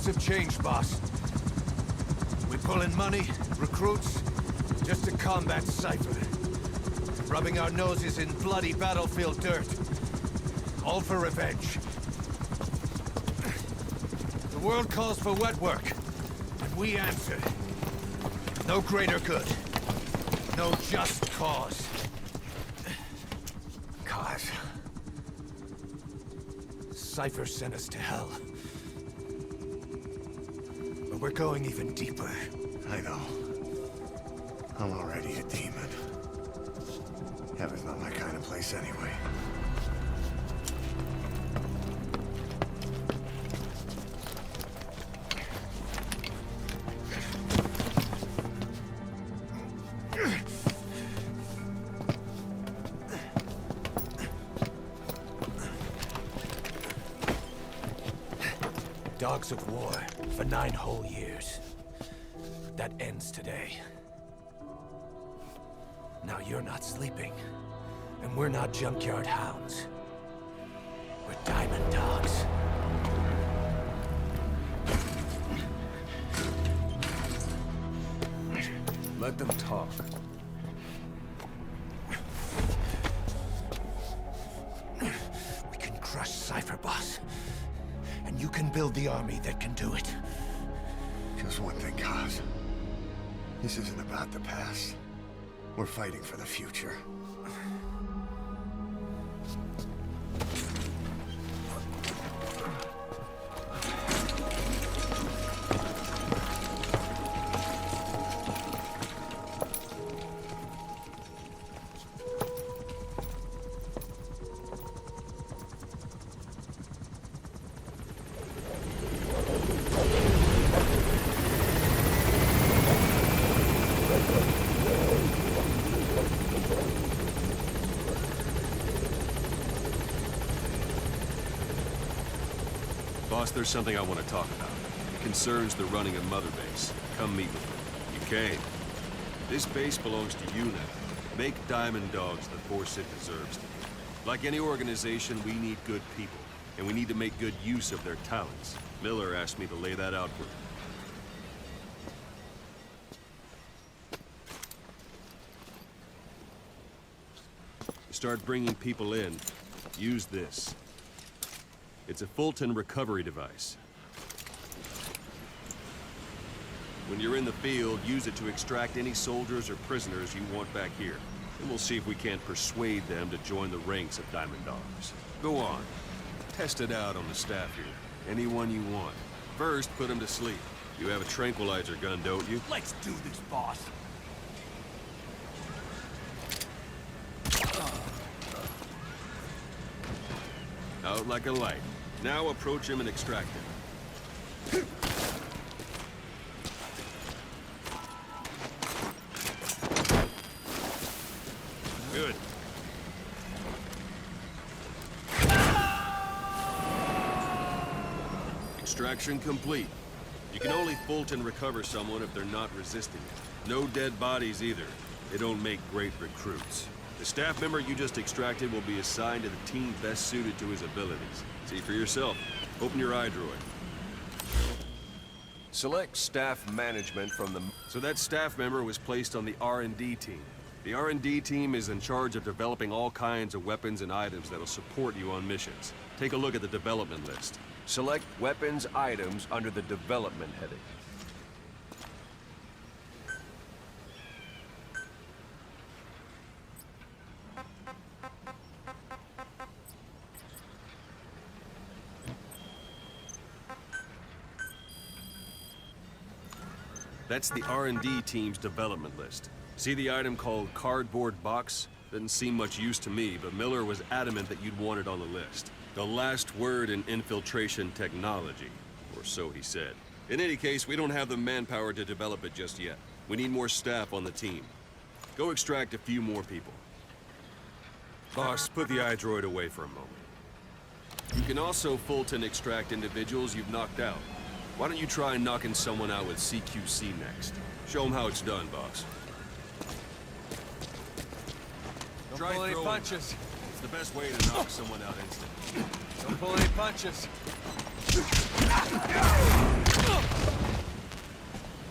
have changed, boss. We pull in money, recruits, just to combat Cypher. Rubbing our noses in bloody battlefield dirt. All for revenge. The world calls for wet work, and we answer. No greater good. No just cause. Cause. Cypher sent us to hell. But we're going even deeper. I know. I'm already a demon. Heaven's not my kind of place anyway. Dogs of war for 9 whole years. That ends today. Now you're not sleeping, and we're not junkyard hounds. We're diamond dogs. Let them talk. We can crush Cypher, boss. And you can build the army that can do it. Just one thing, Kaz. This isn't about the past. We're fighting for the future. Boss, there's something I want to talk about. It concerns the running of Mother Base. Come meet with me. You came. This base belongs to you now. Make Diamond Dogs the force it deserves to be. Like any organization, we need good people, and we need to make good use of their talents. Miller asked me to lay that out for you. Start bringing people in, use this. It's a Fulton recovery device. When you're in the field, use it to extract any soldiers or prisoners you want back here. And we'll see if we can't persuade them to join the ranks of Diamond Dogs. Go on. Test it out on the staff here. Anyone you want. First, put them to sleep. You have a tranquilizer gun, don't you? Let's do this, boss. Out like a light. Now approach him and extract him. Good. Extraction complete. You can only Fulton recover someone if they're not resisting it. No dead bodies either. They don't make great recruits. The staff member you just extracted will be assigned to the team best suited to his abilities. See for yourself. Open your iDroid. Select staff management from the... So that staff member was placed on the R&D team. The R&D team is in charge of developing all kinds of weapons and items that'll support you on missions. Take a look at the development list. Select weapons items under the development heading. That's the R&D team's development list. See the item called cardboard box? Didn't seem much use to me, but Miller was adamant that you'd want it on the list. The last word in infiltration technology, or so he said. In any case, we don't have the manpower to develop it just yet. We need more staff on the team. Go extract a few more people. Boss, put the iDroid away for a moment. You can also Fulton extract individuals you've knocked out. Why don't you try knocking someone out with CQC next? Show them how it's done, boss. Don't pull any punches. It's the best way to knock someone out instantly. Don't pull any punches.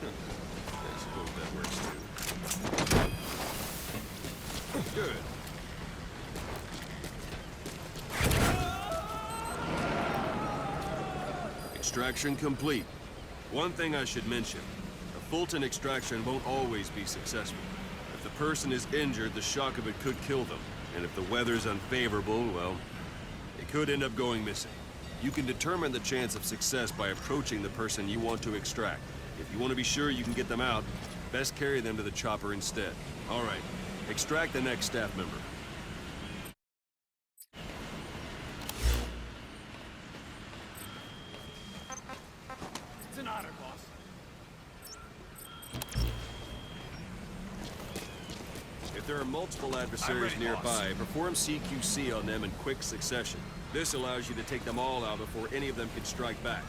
I suppose that works too. Good. Extraction complete. One thing I should mention. A Fulton extraction won't always be successful. If the person is injured, the shock of it could kill them. And if the weather's unfavorable, well, it could end up going missing. You can determine the chance of success by approaching the person you want to extract. If you want to be sure you can get them out, best carry them to the chopper instead. All right, extract the next staff member. It's an honor, boss. If there are multiple adversaries nearby, perform CQC on them in quick succession. This allows you to take them all out before any of them can strike back.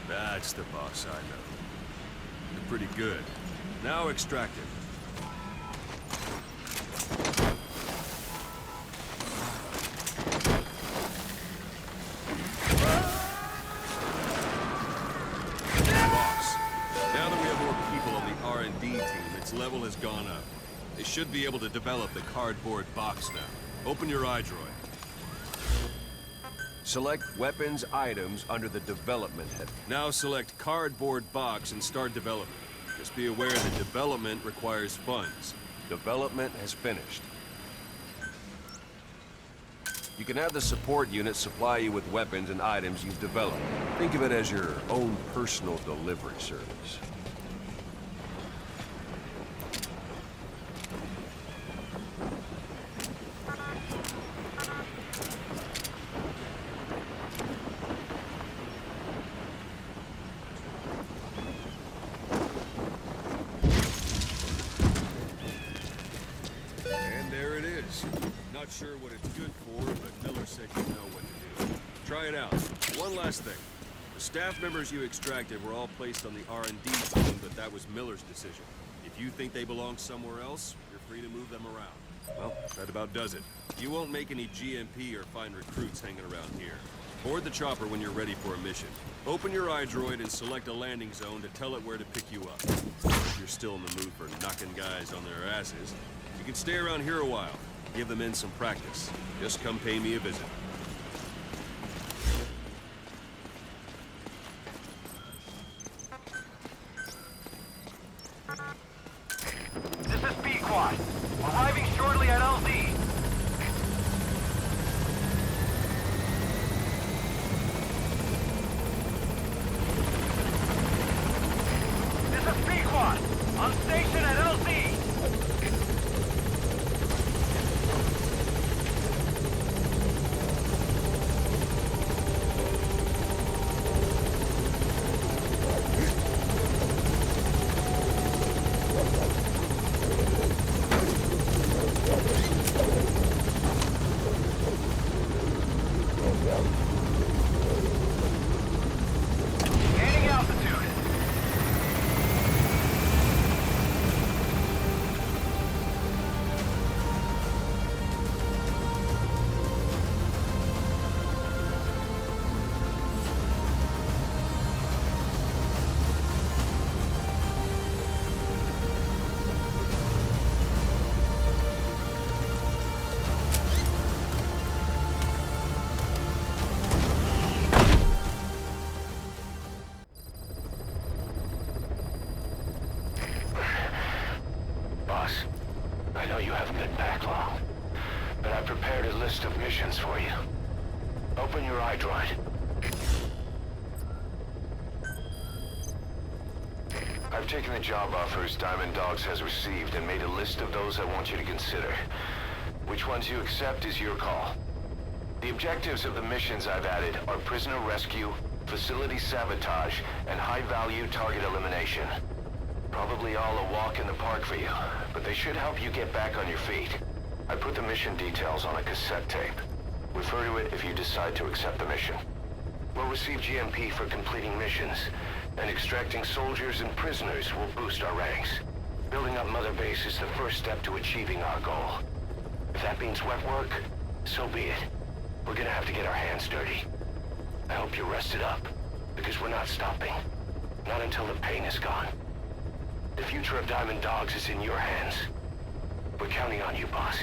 That's the boss I know. You're pretty good. Now extract it. Level has gone up. They should be able to develop the cardboard box now. Open your iDroid. Select weapons items under the development head. Now select cardboard box and start development. Just be aware that development requires funds. Development has finished. You can have the support unit supply you with weapons and items you've developed. Think of it as your own personal delivery service. Not sure what it's good for, but Miller said you know what to do. Try it out. One last thing. The staff members you extracted were all placed on the R&D team, but that was Miller's decision. If you think they belong somewhere else, you're free to move them around. Well, that about does it. You won't make any GMP or find recruits hanging around here. Board the chopper when you're ready for a mission. Open your iDroid and select a landing zone to tell it where to pick you up. If you're still in the mood for knocking guys on their asses, you can stay around here a while. Give them in some practice. Just come pay me a visit. This is B-Quad. Arriving shortly at LZ. This is B-Quad. On station at LZ. Of missions for you. Open your iDroid. I've taken the job offers Diamond Dogs has received and made a list of those I want you to consider. Which ones you accept is your call. The objectives of the missions I've added are prisoner rescue, facility sabotage, and high-value target elimination. Probably all a walk in the park for you, but they should help you get back on your feet. I put the mission details on a cassette tape. Refer to it if you decide to accept the mission. We'll receive GMP for completing missions, and extracting soldiers and prisoners will boost our ranks. Building up Mother Base is the first step to achieving our goal. If that means wet work, so be it. We're gonna have to get our hands dirty. I hope you're rested up, because we're not stopping. Not until the pain is gone. The future of Diamond Dogs is in your hands. We're counting on you, boss.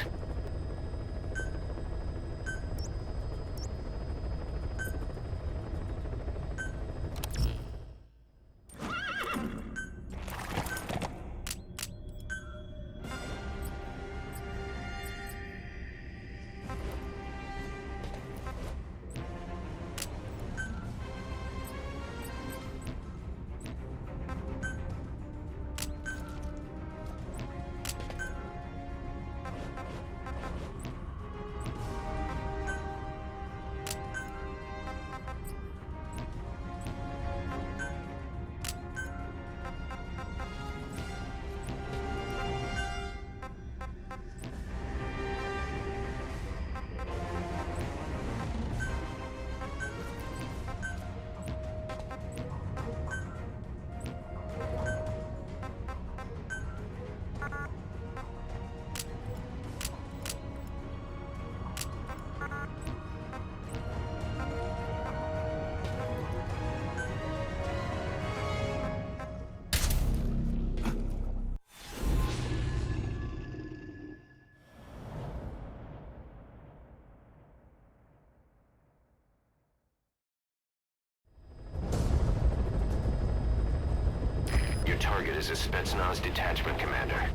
Your target is a Spetsnaz detachment commander.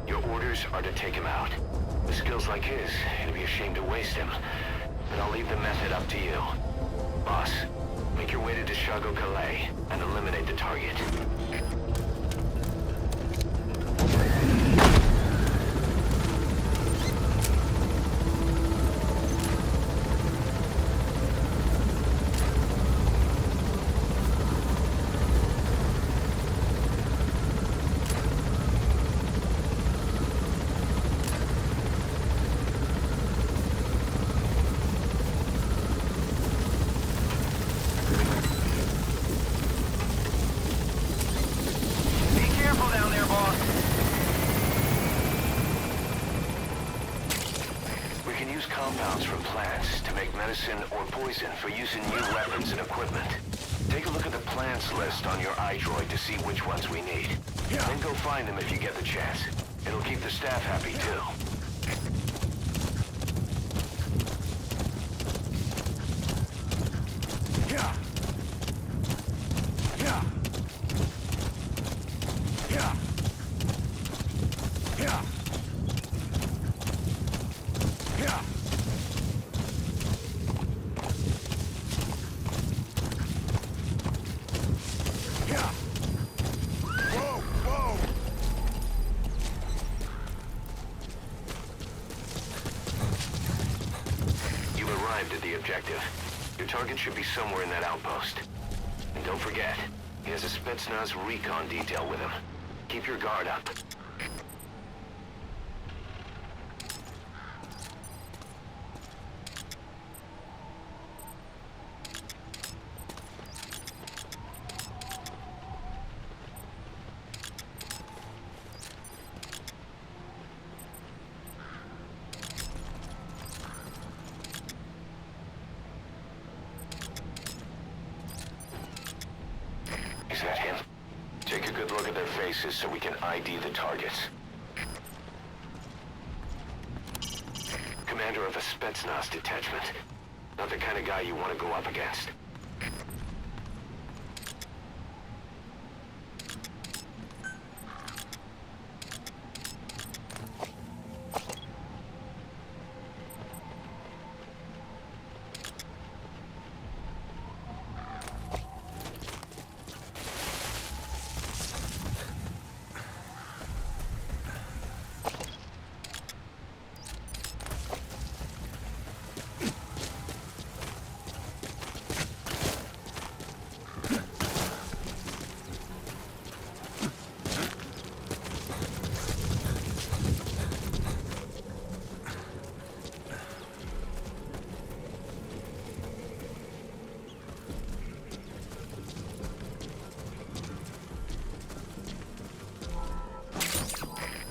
Your orders are to take him out. With skills like his, it'd be a shame to waste him. But I'll leave the method up to you. Boss, make your way to Deshago Calais and eliminate the target. Compounds from plants to make medicine or poison for use in new weapons and equipment. Take a look at the plants list on your iDroid to see which ones we need. Then go find them if you get the chance. It'll keep the staff happy too. At the objective. Your target should be somewhere in that outpost. And don't forget, he has a Spetsnaz recon detail with him. Keep your guard up. Is that him? Take a good look at their faces so we can ID the targets. Commander of a Spetsnaz detachment. Not the kind of guy you want to go up against.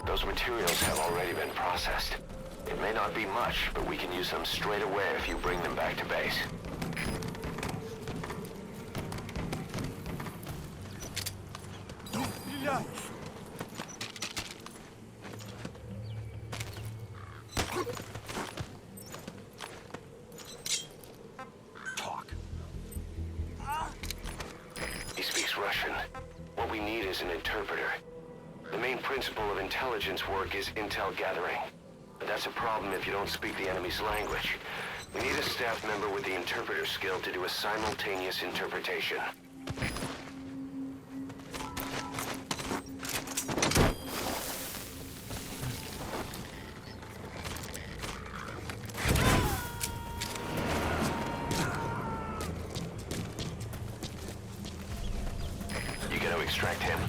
Those materials have already been processed. It may not be much, but we can use them straight away if you bring them back to base. Talk. He speaks Russian. What we need is an interpreter. The main principle of intelligence work is intel gathering. But that's a problem if you don't speak the enemy's language. We need a staff member with the interpreter skill to do a simultaneous interpretation. You gonna extract him?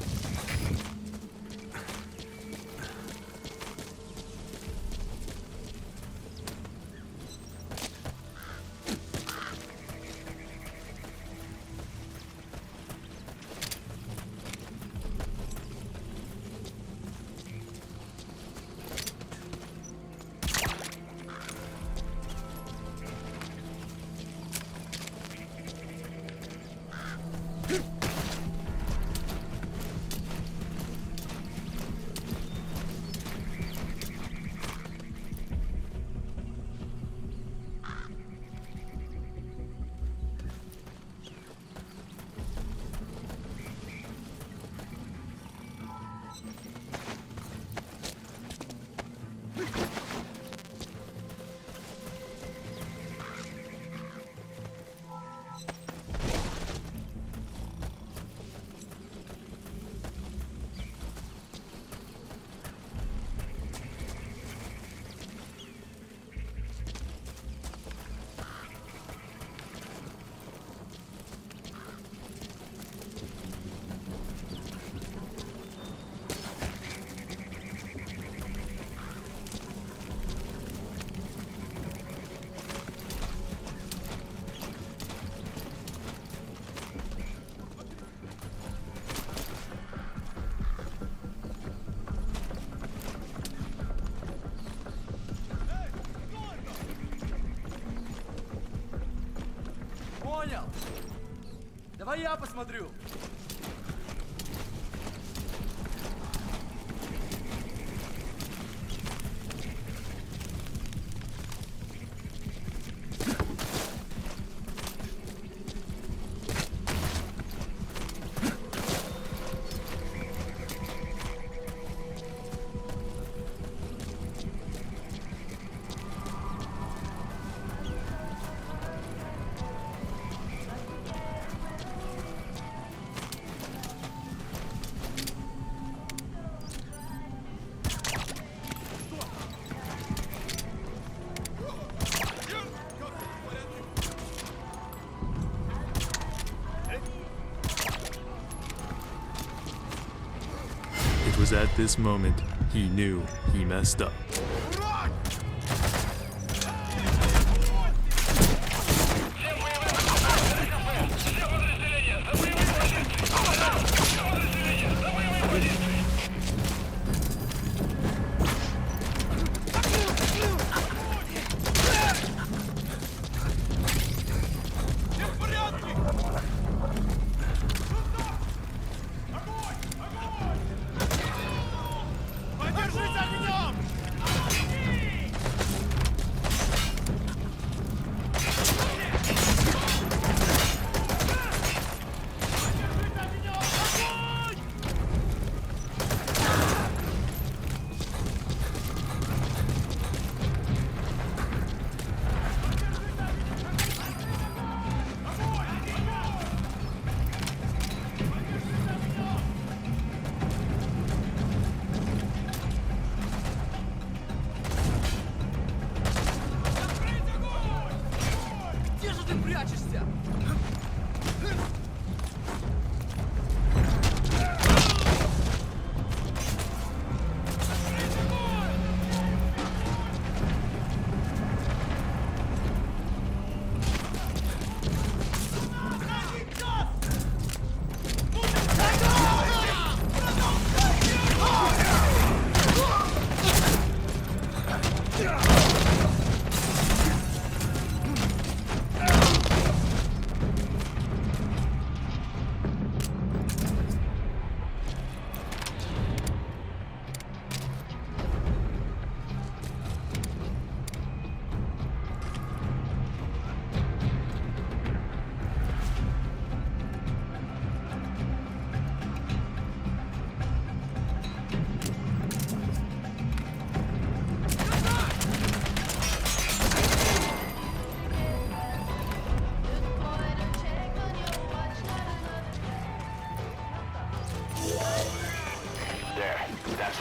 Понял. Давай я посмотрю. It was at this moment he knew he messed up. Подержись огнем!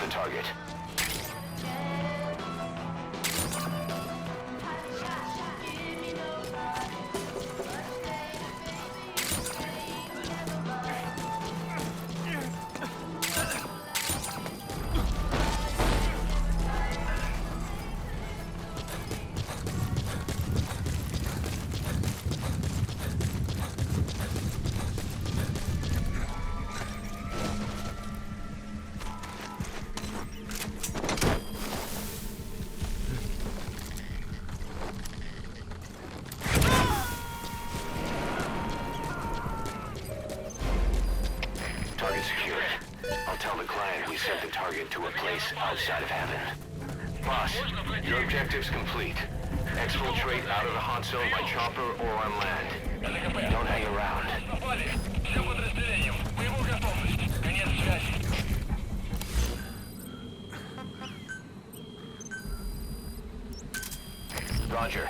the target. Target secured. I'll tell the client we sent the target to a place outside of heaven. Boss, your objective's complete. Exfiltrate out of the hot zone by chopper or on land. Don't hang around. Roger.